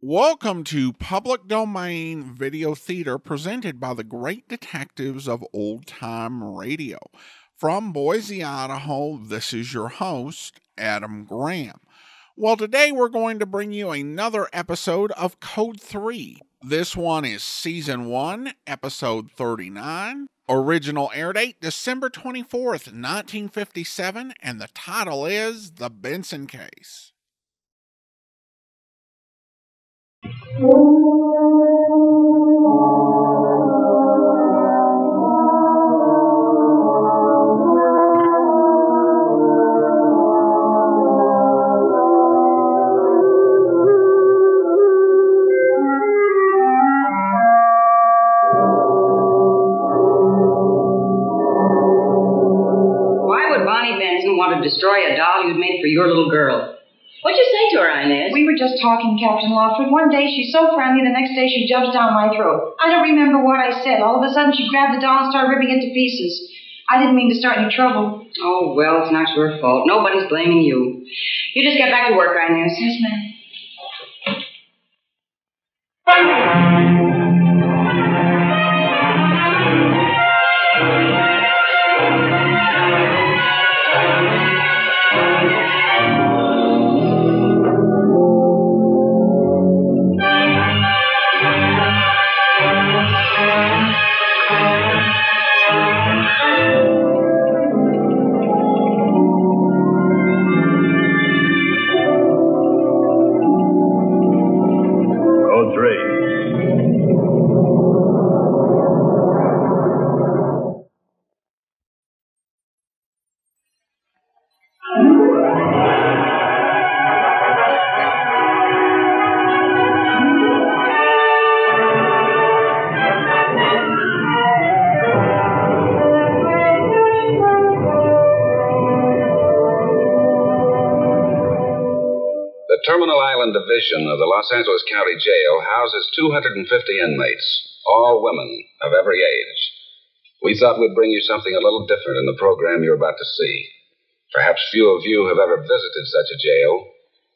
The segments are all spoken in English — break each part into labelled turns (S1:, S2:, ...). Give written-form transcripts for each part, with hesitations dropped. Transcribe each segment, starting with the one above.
S1: Welcome to Public Domain Video Theater presented by the great detectives of old time radio. From Boise, Idaho, this is your host, Adam Graham. Well, today we're going to bring you another episode of Code 3. This one is Season 1, Episode 39. Original air date, December 24th, 1957, and the title is The Benson Case.
S2: Benson want to destroy a doll you'd made for your little girl. What'd you say to her, Inez?
S3: We were just talking, Captain Lawford. One day she's so friendly, the next day she jumps down my throat. I don't remember what I said. All of a sudden she grabbed the doll and started ripping it to pieces. I didn't mean to start any trouble.
S2: Oh, well, it's not your fault. Nobody's blaming you. You just get back to work, Inez.
S3: Yes, ma'am.
S4: The Terminal Island Division of the Los Angeles County Jail houses 250 inmates, all women of every age. We thought we'd bring you something a little different in the program you're about to see. Perhaps few of you have ever visited such a jail,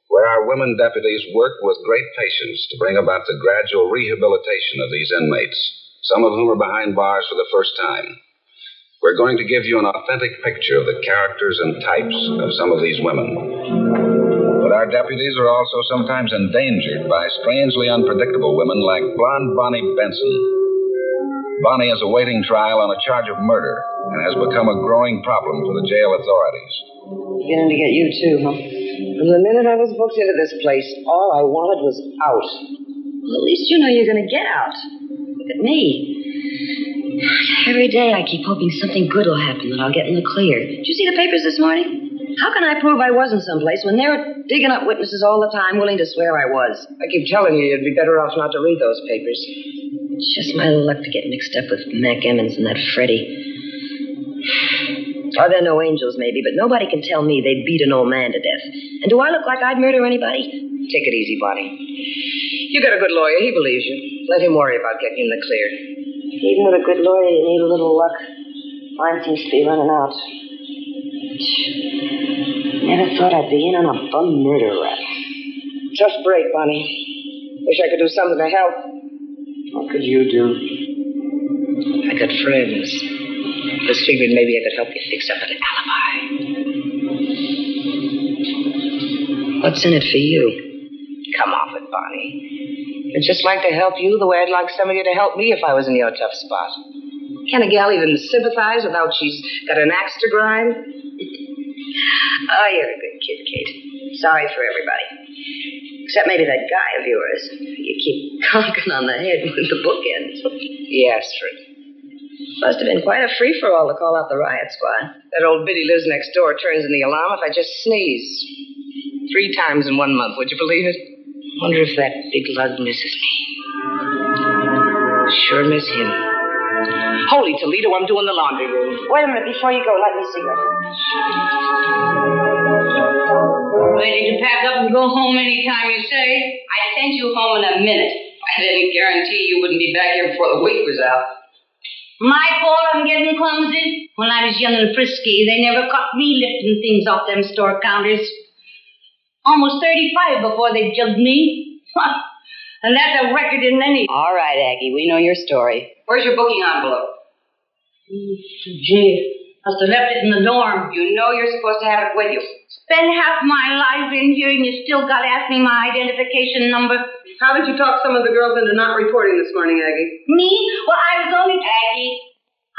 S4: where our women deputies work with great patience to bring about the gradual rehabilitation of these inmates, some of whom are behind bars for the first time. We're going to give you an authentic picture of the characters and types of some of these women. But our deputies are also sometimes endangered by strangely unpredictable women like blonde Bonnie Benson. Bonnie is awaiting trial on a charge of murder and has become a growing problem for the jail authorities.
S5: Beginning to get you, too, huh? From the minute I was booked into this place, all I wanted was out.
S2: Well, at least you know you're going to get out. Look at me. Every day I keep hoping something good will happen, that I'll get in the clear. Did you see the papers this morning? How can I prove I wasn't someplace when they're digging up witnesses all the time willing to swear I was?
S5: I keep telling you you'd be better off not to read those papers.
S2: It's just my luck to get mixed up with Mac Emmons and that Freddie. Oh, they're no angels, maybe, but nobody can tell me they'd beat an old man to death. And do I look like I'd murder anybody?
S5: Take it easy, Bonnie. You got a good lawyer. He believes you. Let him worry about getting you in the clear.
S3: Even with a good lawyer, you need a little luck. Mine seems to be running out.
S5: Never thought I'd be in on a bum murder rap. Tough break, Bonnie. Wish I could do something to help.
S3: What could you do?
S5: I got friends. Just figured maybe I could help you fix up an alibi.
S2: What's in it for you?
S5: Come off it, Bonnie. I'd just like to help you the way I'd like some of you to help me if I was in your tough spot. Can a gal even sympathize without she's got an axe to grind?
S2: Oh, you're a good kid, Kate. Sorry for everybody. Except maybe that guy of yours. You keep conking on the head with the bookends.
S5: Yes, Fred.
S2: Must have been quite a free-for-all to call out the riot squad.
S5: That old biddy lives next door turns in the alarm if I just sneeze. 3 times in 1 month, would you believe it? Wonder if that big lug misses me. Sure miss him. Holy Toledo, I'm doing the laundry room.
S3: Wait a minute, before you go, let me see her.
S2: Ready to pack up and go home any time you say? I'd send you home in a minute. I didn't guarantee you wouldn't be back here before the week was out. My fault I'm getting clumsy. When I was young and frisky, they never caught me lifting things off them store counters. Almost 35 before they jugged me. And that's a record in any...
S5: All right, Aggie, we know your story. Where's your booking envelope?
S2: Gee, must have left it in the dorm.
S5: You know you're supposed to have it with you.
S2: Spend half my life in here and you still got to ask me my identification number.
S6: How did you talk some of the girls into not reporting this morning, Aggie?
S2: Me? Well, I was only... Aggie,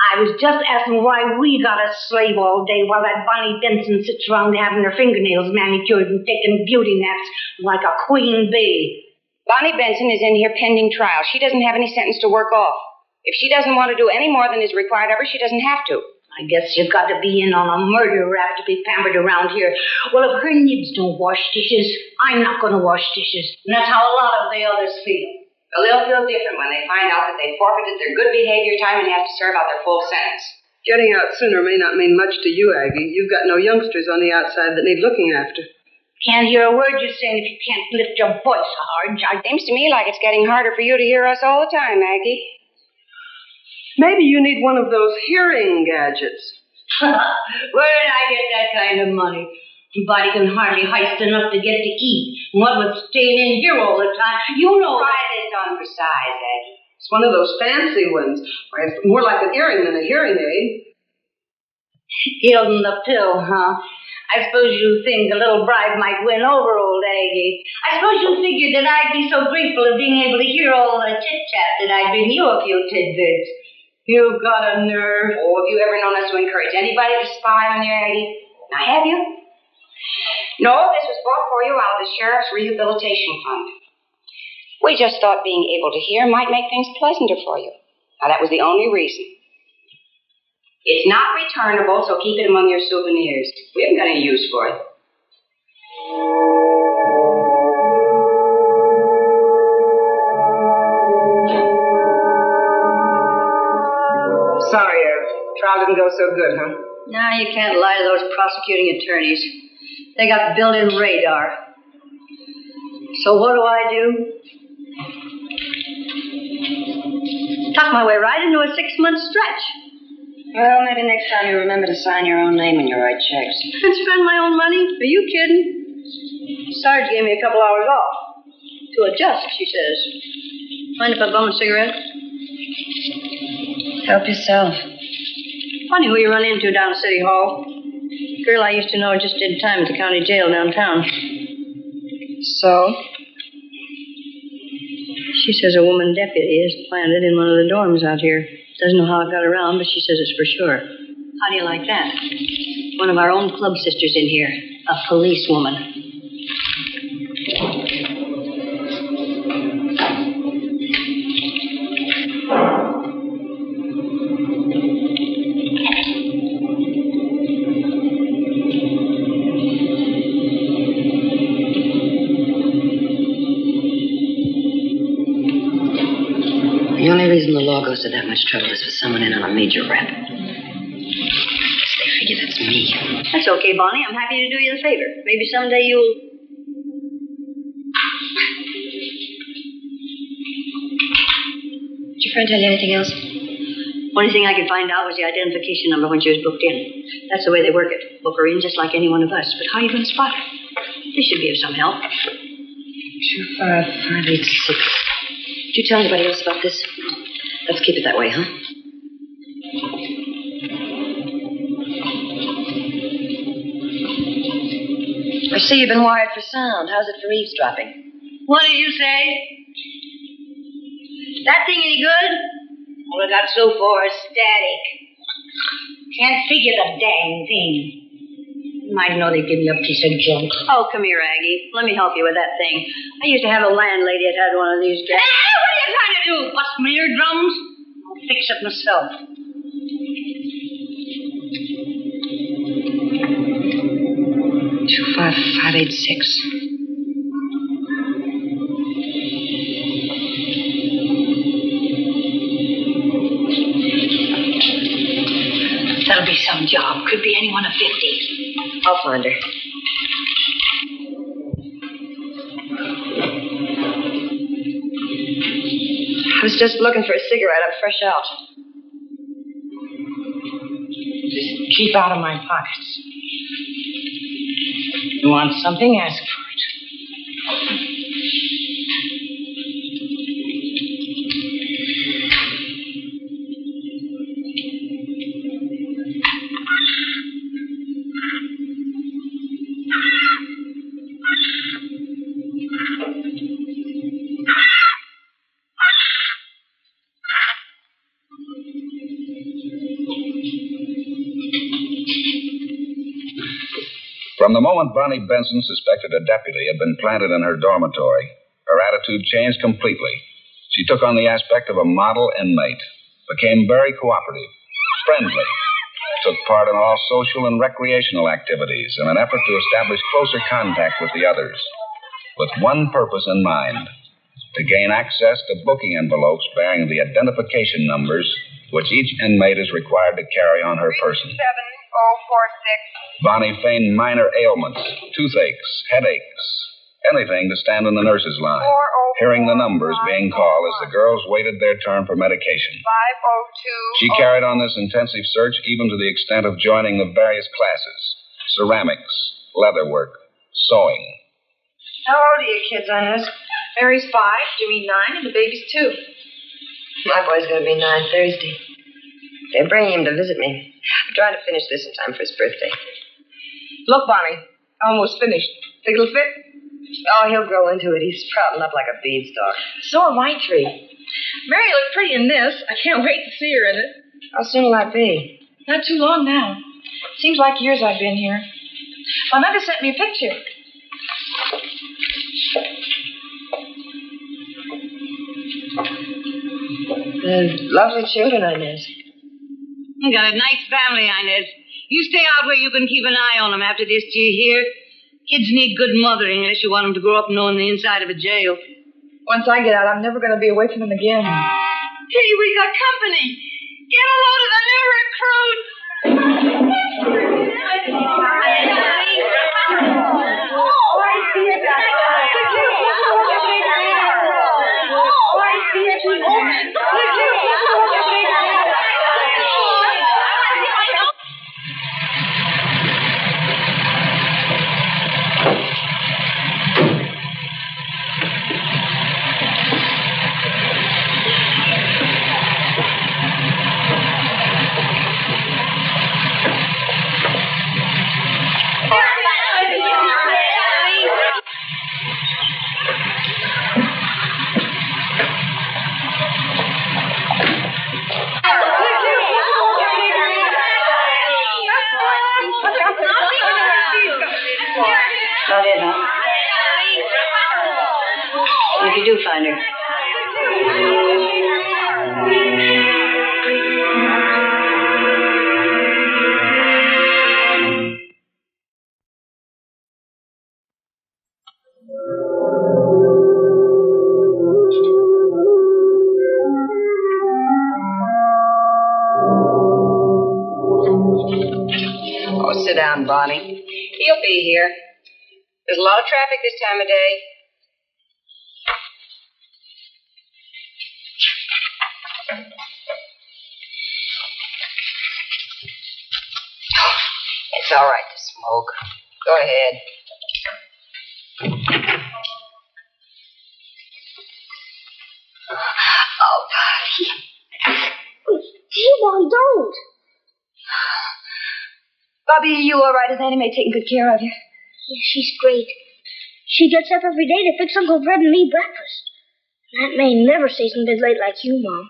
S2: I was just asking why we got to slave all day while that Bonnie Benson sits around having her fingernails manicured and taking beauty naps like a queen bee.
S5: Bonnie Benson is in here pending trial. She doesn't have any sentence to work off. If she doesn't want to do any more than is required of her, she doesn't have to.
S2: I guess you've got to be in on a murder rap to be pampered around here. Well, if her nibs don't wash dishes, I'm not going to wash dishes. And that's how a lot of the others feel.
S5: Well, they'll feel different when they find out that they forfeited their good behavior time and have to serve out their full sentence.
S6: Getting out sooner may not mean much to you, Aggie. You've got no youngsters on the outside that need looking after.
S2: Can't hear a word you're saying if you can't lift your voice hard.
S5: It seems to me like it's getting harder for you to hear us all the time, Aggie.
S6: Maybe you need one of those hearing gadgets.
S2: Where did I get that kind of money? Everybody can hardly heist enough to get to eat. What with staying in here all the time? You know...
S5: Try this on for size, Aggie.
S6: It's one of those fancy ones. Why, it's more like an earring than a hearing aid.
S2: Gilding the pill, huh? I suppose you think a little bribe might win over old Aggie. I suppose you figured that I'd be so grateful of being able to hear all the chit-chat that I'd bring you a few tidbits. You've got a nerve.
S5: Oh, have you ever known us to encourage anybody to spy on you, Aggie? Now, have you? No, this was bought for you out of the Sheriff's Rehabilitation Fund. We just thought being able to hear might make things pleasanter for you. Now, that was the only reason. It's not returnable, so keep it among your souvenirs. We haven't got any use for it.
S6: Sorry, trial didn't go so good, huh?
S3: No, you can't lie to those prosecuting attorneys. They got built-in radar. So what do? Tuck my way right into a 6-month stretch.
S5: Well, maybe next time you remember to sign your own name when you write checks.
S3: And spend my own money? Are you kidding? Sarge gave me a couple hours off. To adjust, she says. Mind if I bum a cigarette?
S5: Help yourself.
S3: Funny who you run into down at City Hall. Girl I used to know just did time at the county jail downtown.
S5: So?
S3: She says a woman deputy is planted in one of the dorms out here. Doesn't know how it got around, but she says it's for sure. How do you like that? One of our own club sisters in here. A policewoman.
S5: The only reason the law goes to that much trouble is for someone in on a major rap. They figure that's me.
S3: That's okay, Bonnie. I'm happy to do you the favor. Maybe someday you'll...
S5: Did your friend tell you anything else?
S3: Only thing I could find out was the identification number when she was booked in. That's the way they work it. Book her in just like any one of us. But how are you going to spot her? This should be of some help.
S5: 25586. Did you tell anybody else about this? Let's keep it that way, huh? I see you've been wired for sound. How's it for eavesdropping?
S2: What did you say? That thing any good? Well, it got so far as static. Can't figure the dang thing. I know they give me a piece of junk.
S3: Oh, come here, Aggie. Let me help you with that thing. I used to have a landlady that had one of these guys.
S2: Hey, what are you trying to do? Bust my eardrums? I'll fix it myself.
S5: 25586.
S2: That'll be some job. Could be any one of 50.
S5: I'll find her. I was just looking for a cigarette. I'm fresh out.
S2: Just keep out of my pockets. You want something? Ask for it.
S4: From the moment Bonnie Benson suspected a deputy had been planted in her dormitory, her attitude changed completely. She took on the aspect of a model inmate, became very cooperative, friendly, took part in all social and recreational activities in an effort to establish closer contact with the others, with one purpose in mind: to gain access to booking envelopes bearing the identification numbers which each inmate is required to carry on her person.
S7: 7046.
S4: Bonnie feigned minor ailments, toothaches, headaches, anything to stand in the nurse's line, hearing the numbers being called as the girls waited their turn for medication.
S7: 502.
S4: She carried on this intensive search even to the extent of joining the various classes: ceramics, leatherwork, sewing.
S8: How old are your kids, Inez? Mary's 5, Jimmy 9, and the baby's 2.
S5: My boy's going to be 9 Thursday. They're bringing him to visit me. I'm trying to finish this in time for his birthday.
S8: Look, Bonnie, almost finished. Think it'll fit?
S5: Oh, he'll grow into it. He's sprouting up like a beanstalk.
S8: So are my 3. Mary looked pretty in this. I can't wait to see her in it.
S5: How soon will that be?
S8: Not too long now. Seems like years I've been here. My mother sent me a picture.
S5: Lovely children, Inez.
S2: You got a nice family, Inez. You stay out where you can keep an eye on them after this, do you hear? Kids need good mothering unless you want them to grow up knowing the inside of a jail.
S8: Once I get out, I'm never going to be away from them again.
S2: Hey, we got company. Get a load of the new recruits.
S3: About it, huh? If you do find her.
S5: Oh, sit down, Bonnie. He'll be here. There's a lot of traffic this time of day. It's all right to smoke. Go ahead. Oh, Bobby.
S3: Gee, Mom, don't.
S5: Bobby, are you all right? Is Annie Mae taking good care of you?
S3: Yeah, she's great. She gets up every day to fix Uncle Fred and me breakfast. Aunt May never stays in bed late like you, Mom.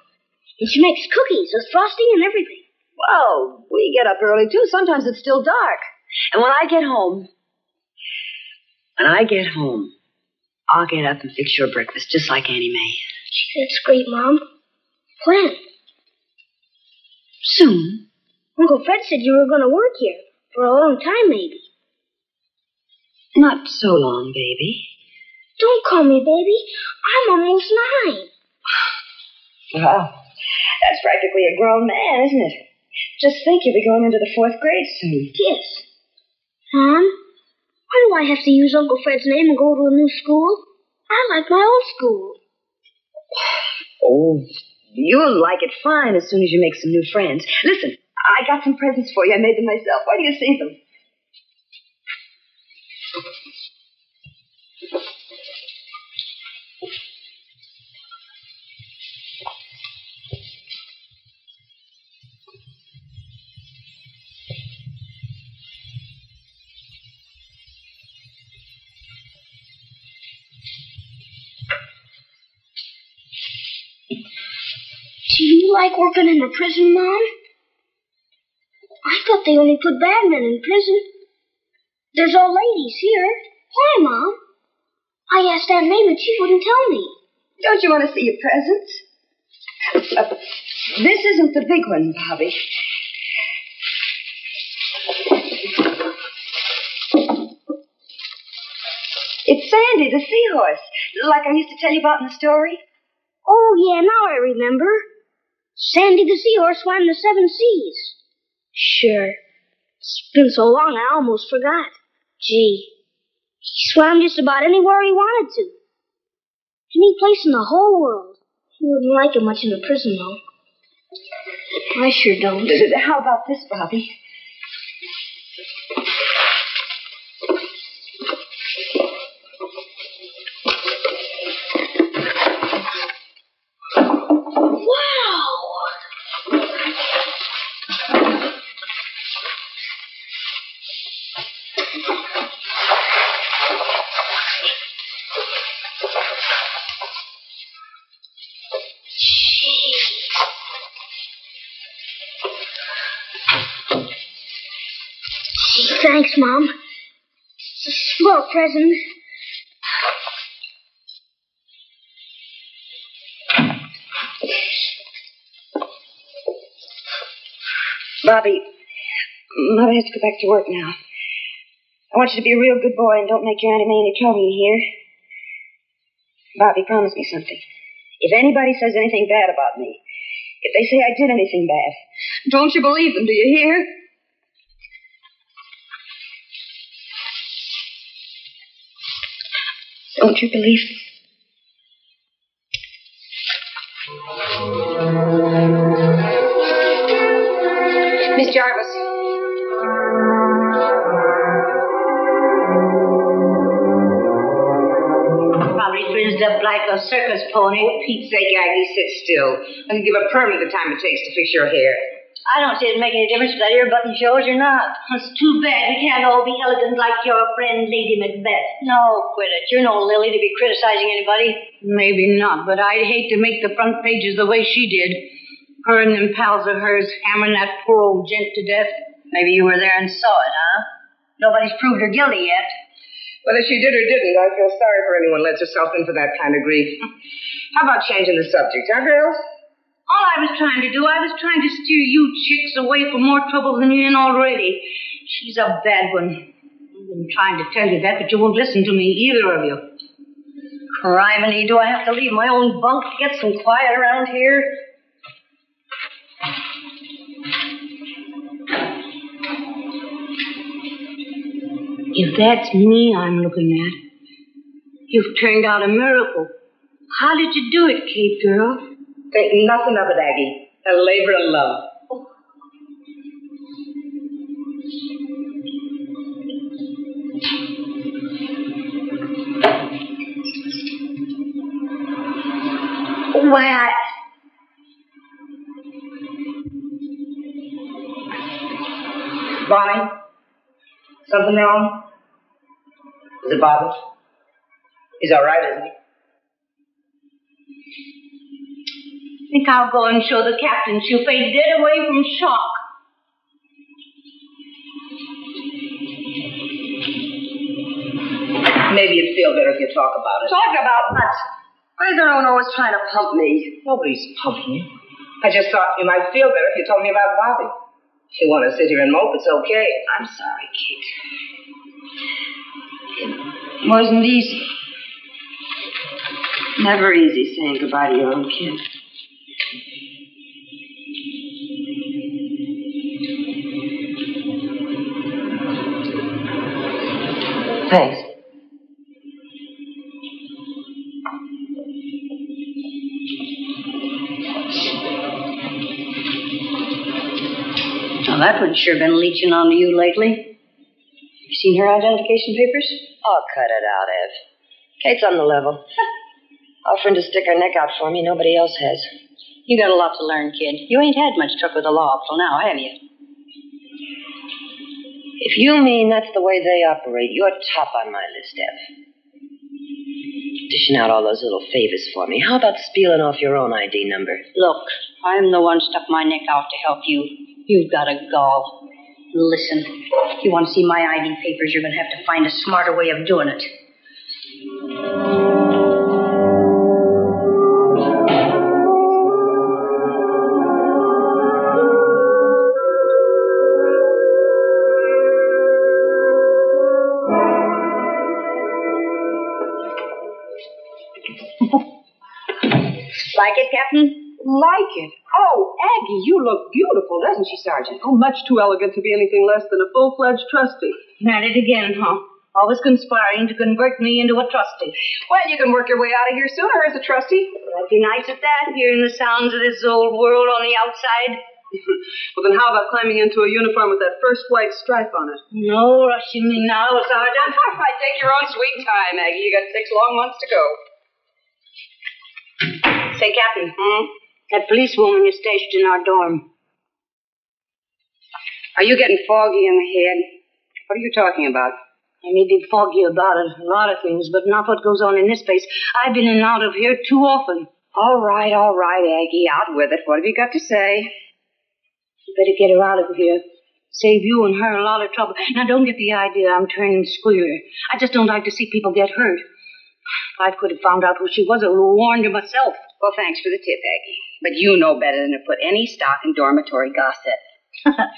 S3: And she makes cookies with frosting and everything.
S5: Well, we get up early, too. Sometimes it's still dark. And when I get home, I'll get up and fix your breakfast just like Annie Mae.
S3: Gee, that's great, Mom. When?
S5: Soon.
S3: Uncle Fred said you were going to work here for a long time, maybe.
S5: Not so long, baby.
S3: Don't call me baby. I'm almost 9.
S5: Well, that's practically a grown man, isn't it? Just think, you'll be going into the 4th grade soon.
S3: Yes. Mom, why do I have to use Uncle Fred's name and go to a new school? I like my old school.
S5: Oh, you'll like it fine as soon as you make some new friends. Listen, I got some presents for you. I made them myself. Why do you see them?
S3: Do you like working in a prison, Mom? I thought they only put bad men in prison.
S7: There's old ladies here. Why, Mom? I asked Aunt May, but she wouldn't tell me.
S5: Don't you want to see your presents? This isn't the big one, Bobby. It's Sandy, the seahorse, like I used to tell you about in the story.
S7: Oh, yeah, now I remember. Sandy the seahorse swam the 7 seas. Sure. It's been so long I almost forgot. Gee, he swam just about anywhere he wanted to. Any place in the whole world. He wouldn't like it much in a prison, though. I sure don't.
S5: How about this, Bobby?
S7: Thanks, Mom. It's a swell present.
S5: Bobby, Mother has to go back to work now. I want you to be a real good boy and don't make your Auntie May any trouble, you hear? Bobby, promise me something. If anybody says anything bad about me, if they say I did anything bad, don't you believe them, do you hear? Don't you believe them? Miss Jarvis.
S2: Probably frizzed up like a circus pony.
S5: For Pete's sake, Aggie, sit still. I can give a permit the time it takes to fix your hair.
S3: I don't see it make any difference if that ear button shows or not.
S2: It's too bad we can't all be elegant like your friend Lady Macbeth.
S3: No, quit it. You're no Lily to be criticizing anybody.
S2: Maybe not, but I'd hate to make the front pages the way she did. Her and them pals of hers hammering that poor old gent to death.
S3: Maybe you were there and saw it, huh? Nobody's proved her guilty yet.
S5: Whether she did or didn't, I feel sorry for anyone who lets herself in for that kind of grief. How about changing the subject, huh, girls?
S2: All I was trying to do, I was trying to steer you chicks away from more trouble than you're in already. She's a bad one. I've been trying to tell you that, but you won't listen to me, either of you.
S3: Criminy, do I have to leave my own bunk to get some quiet around here?
S2: If that's me I'm looking at, you've turned out a miracle. How did you do it, Kate girl?
S5: Think nothing of it, Aggie. A labor of love.
S2: Why,
S5: Bonnie? Something wrong? Is it Bobby? He's all right, isn't he?
S2: I think I'll go and show the captain she'll fade dead away from shock.
S5: Maybe you'd feel better if you talk about it. Talk about what? Why is everyone always trying to pump me? Nobody's pumping you. I just thought you might feel better if you told me about Bobby. If you want to sit here and mope, it's okay. I'm sorry, Kate. It wasn't easy. Never easy saying goodbye to your own kid. Thanks.
S3: Well, that one's sure been leeching onto you lately. You seen her identification papers?
S5: Oh, cut it out, Ev. Kate's on the level. Offering to stick her neck out for me, nobody else has.
S3: You got a lot to learn, kid. You ain't had much truck with the law up till now, have you?
S5: If you mean that's the way they operate, you're top on my list, Ev. Dishing out all those little favors for me. How about spieling off your own ID number?
S3: Look, I'm the one stuck my neck out to help you. You've got a gall. Listen, if you want to see my ID papers, you're going to have to find a smarter way of doing it. Like it, Captain?
S6: Like it? Oh, Aggie, you look beautiful, doesn't she, Sergeant? Oh, much too elegant to be anything less than a full-fledged trustee.
S3: At it again, huh? Always conspiring to convert me into a trustee.
S6: Well, you can work your way out of here sooner as a trustee.
S3: I'd be nice at that, hearing the sounds of this old world on the outside.
S6: Well, then how about climbing into a uniform with that first white stripe on it?
S3: No rushing me now, Sergeant.
S6: All right, take your own sweet time, Aggie. You got 6 long months to go.
S3: Say, Captain, that policewoman you stashed in our dorm.
S5: Are you getting foggy in the head? What are you talking about?
S3: I may be foggy about it, a lot of things, but not what goes on in this place. I've been in and out of here too often.
S5: All right, Aggie. Out with it. What have you got to say?
S3: You better get her out of here. Save you and her a lot of trouble. Now, don't get the idea I'm turning squealer. I just don't like to see people get hurt. If I could have found out who she was, I would have warned her myself.
S5: Well, thanks for the tip, Aggie. But you know better than to put any stock in dormitory gossip.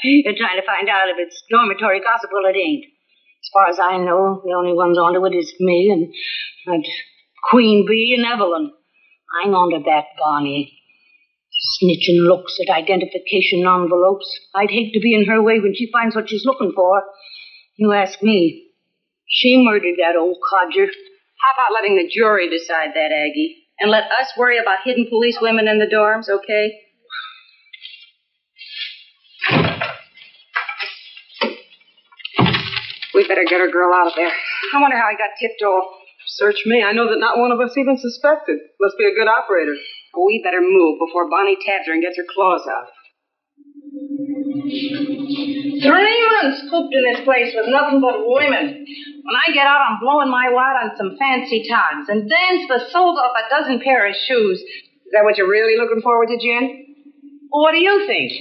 S3: You're trying to find out if it's dormitory gossip. Well, it ain't. As far as I know, the only ones onto it is me and Queen Bee and Evelyn. I'm onto that, Bonnie. Snitching looks at identification envelopes. I'd hate to be in her way when she finds what she's looking for. You ask me. She murdered that old codger.
S5: How about letting the jury decide that, Aggie? And let us worry about hidden police women in the dorms, okay? We better get our girl out of there. I wonder how he got tipped off.
S6: Search me. I know that not one of us even suspected. Must be a good operator.
S5: Well, we better move before Bonnie tabs her and gets her claws out.
S8: 3 months cooped in this place with nothing but women. When I get out, I'm blowing my wad on some fancy togs and dance the soles off a dozen pair of shoes.
S6: Is that what you're really looking forward to, Jen?
S8: Well, what do you think?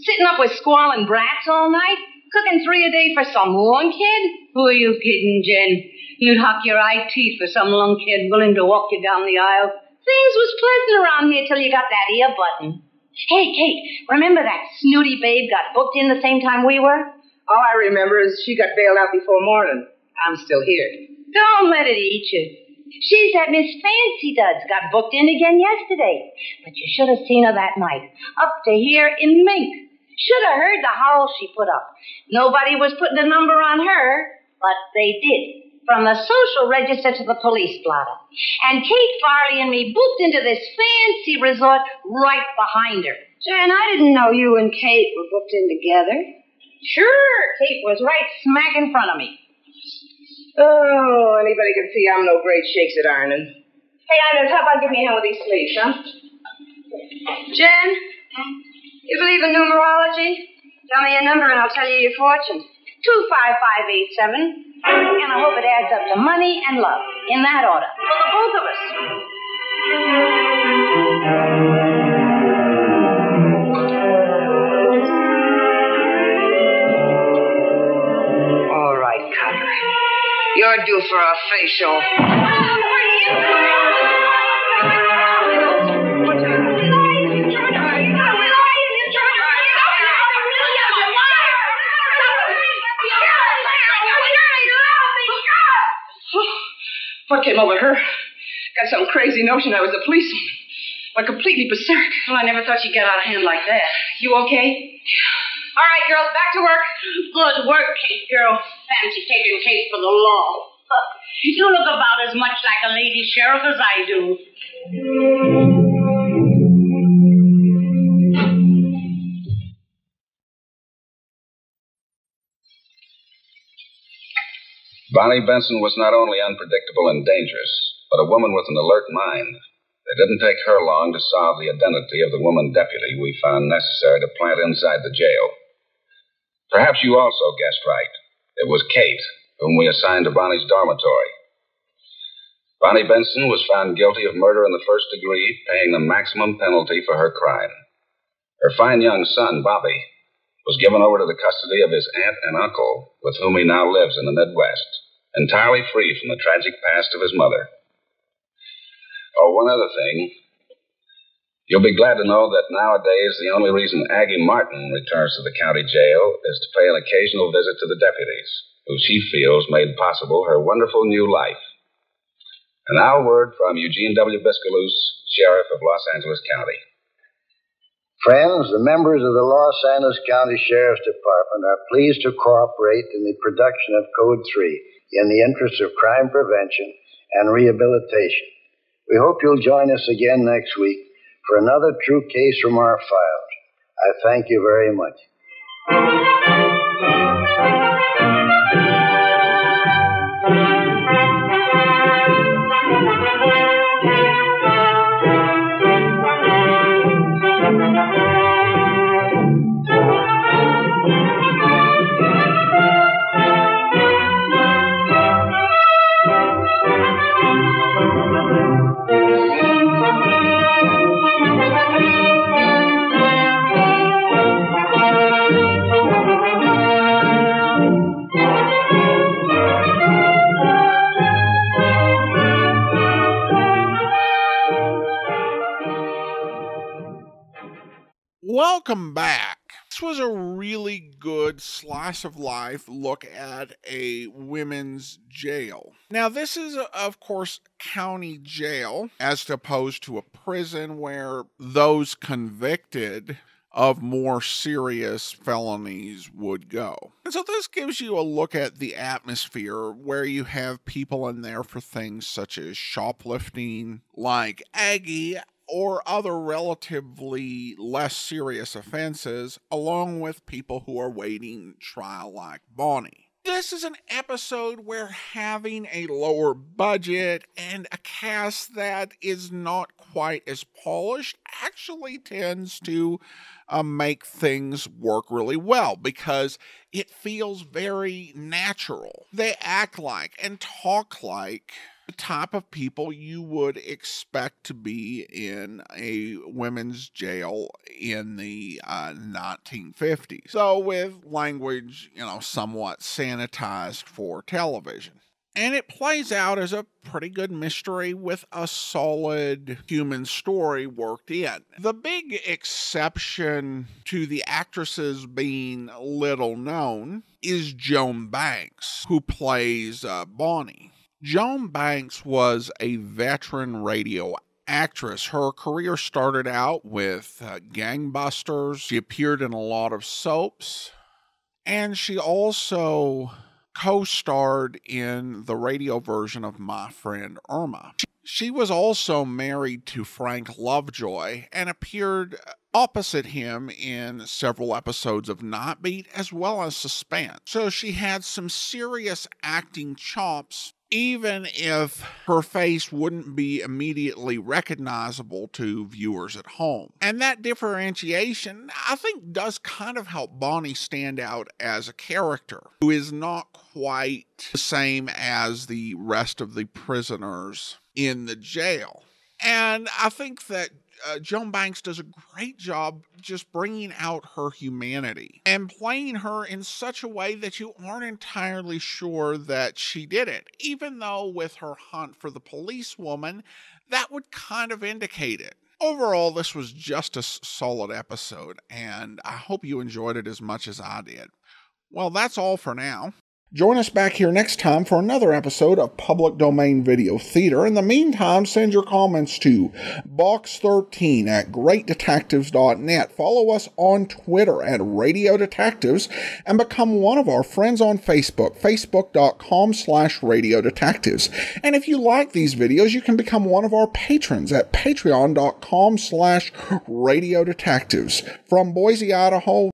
S8: Sitting up with squalling brats all night? Cooking 3 a day for some lung kid? Who are you kidding, Jen? You'd hock your eye teeth for some lung kid willing to walk you down the aisle. Things was pleasant around here till you got that ear button. Hey, Kate, remember that snooty babe got booked in the same time we were?
S6: All I remember is she got bailed out before morning. I'm still here.
S8: Don't let it eat you. She's that Miss Fancy Duds got booked in again yesterday. But you should have seen her that night. Up to here in mink. Should have heard the howl she put up. Nobody was putting a number on her, but they did. From the social register to the police blotter. And Kate Farley and me booked into this fancy resort right behind her.
S5: Jen, I didn't know you and Kate were booked in together.
S8: Sure, Kate was right smack in front of me.
S6: Oh, anybody can see I'm no great shakes at ironing. Hey, Ines, how about giving me a hand with these sleeves, huh?
S5: Jen, you believe in numerology? Tell me your number and I'll tell you your fortune.
S8: 25587. And I hope it adds up to money and love. In that order. For the both of us.
S5: All right, Carter. You're due for a facial.
S6: What came over her? Got some crazy notion I was a policeman. Went completely berserk.
S5: Well, I never thought she'd get out of hand like that. You okay? Yeah. All right, girls, back to work.
S8: Good work, Kate, girl. Fancy taking Kate for the law. You look about as much like a lady sheriff as I do.
S4: Bonnie Benson was not only unpredictable and dangerous, but a woman with an alert mind. It didn't take her long to solve the identity of the woman deputy we found necessary to plant inside the jail. Perhaps you also guessed right. It was Kate, whom we assigned to Bonnie's dormitory. Bonnie Benson was found guilty of murder in the first degree, paying the maximum penalty for her crime. Her fine young son, Bobby, was given over to the custody of his aunt and uncle, with whom he now lives in the Midwest, entirely free from the tragic past of his mother. Oh, one other thing. You'll be glad to know that nowadays the only reason Aggie Martin returns to the county jail is to pay an occasional visit to the deputies, who she feels made possible her wonderful new life. And now a word from Eugene W. Biscaloose, Sheriff of Los Angeles County.
S9: Friends, the members of the Los Angeles County Sheriff's Department are pleased to cooperate in the production of Code 3 in the interest of crime prevention and rehabilitation. We hope you'll join us again next week for another true case from our files. I thank you very much.
S1: Welcome back. This was a really good slice of life look at a women's jail. Now, this is, of course, county jail, as opposed to a prison where those convicted of more serious felonies would go. And so this gives you a look at the atmosphere where you have people in there for things such as shoplifting, like Aggie, or other relatively less serious offenses, along with people who are waiting trial like Bonnie. This is an episode where having a lower budget and a cast that is not quite as polished actually tends to make things work really well, because it feels very natural. They act like and talk like the type of people you would expect to be in a women's jail in the 1950s. So with language, somewhat sanitized for television. And it plays out as a pretty good mystery with a solid human story worked in. The big exception to the actresses being little known is Joan Banks, who plays Bonnie. Joan Banks was a veteran radio actress. Her career started out with Gangbusters. She appeared in a lot of soaps. And she also co-starred in the radio version of My Friend Irma. She was also married to Frank Lovejoy and appeared opposite him in several episodes of Nightbeat as well as Suspense. So she had some serious acting chops, even if her face wouldn't be immediately recognizable to viewers at home. And that differentiation, I think, does kind of help Bonnie stand out as a character who is not quite the same as the rest of the prisoners in the jail. And I think that Joan Banks does a great job just bringing out her humanity and playing her in such a way that you aren't entirely sure that she did it, even though with her hunt for the policewoman, that would kind of indicate it. Overall, this was just a solid episode, and I hope you enjoyed it as much as I did. Well, that's all for now. Join us back here next time for another episode of Public Domain Video Theater. In the meantime, send your comments to box13@greatdetectives.net. Follow us on Twitter at Radio Detectives and become one of our friends on Facebook, facebook.com/Radio Detectives. And if you like these videos, you can become one of our patrons at patreon.com/Radio Detectives. From Boise, Idaho,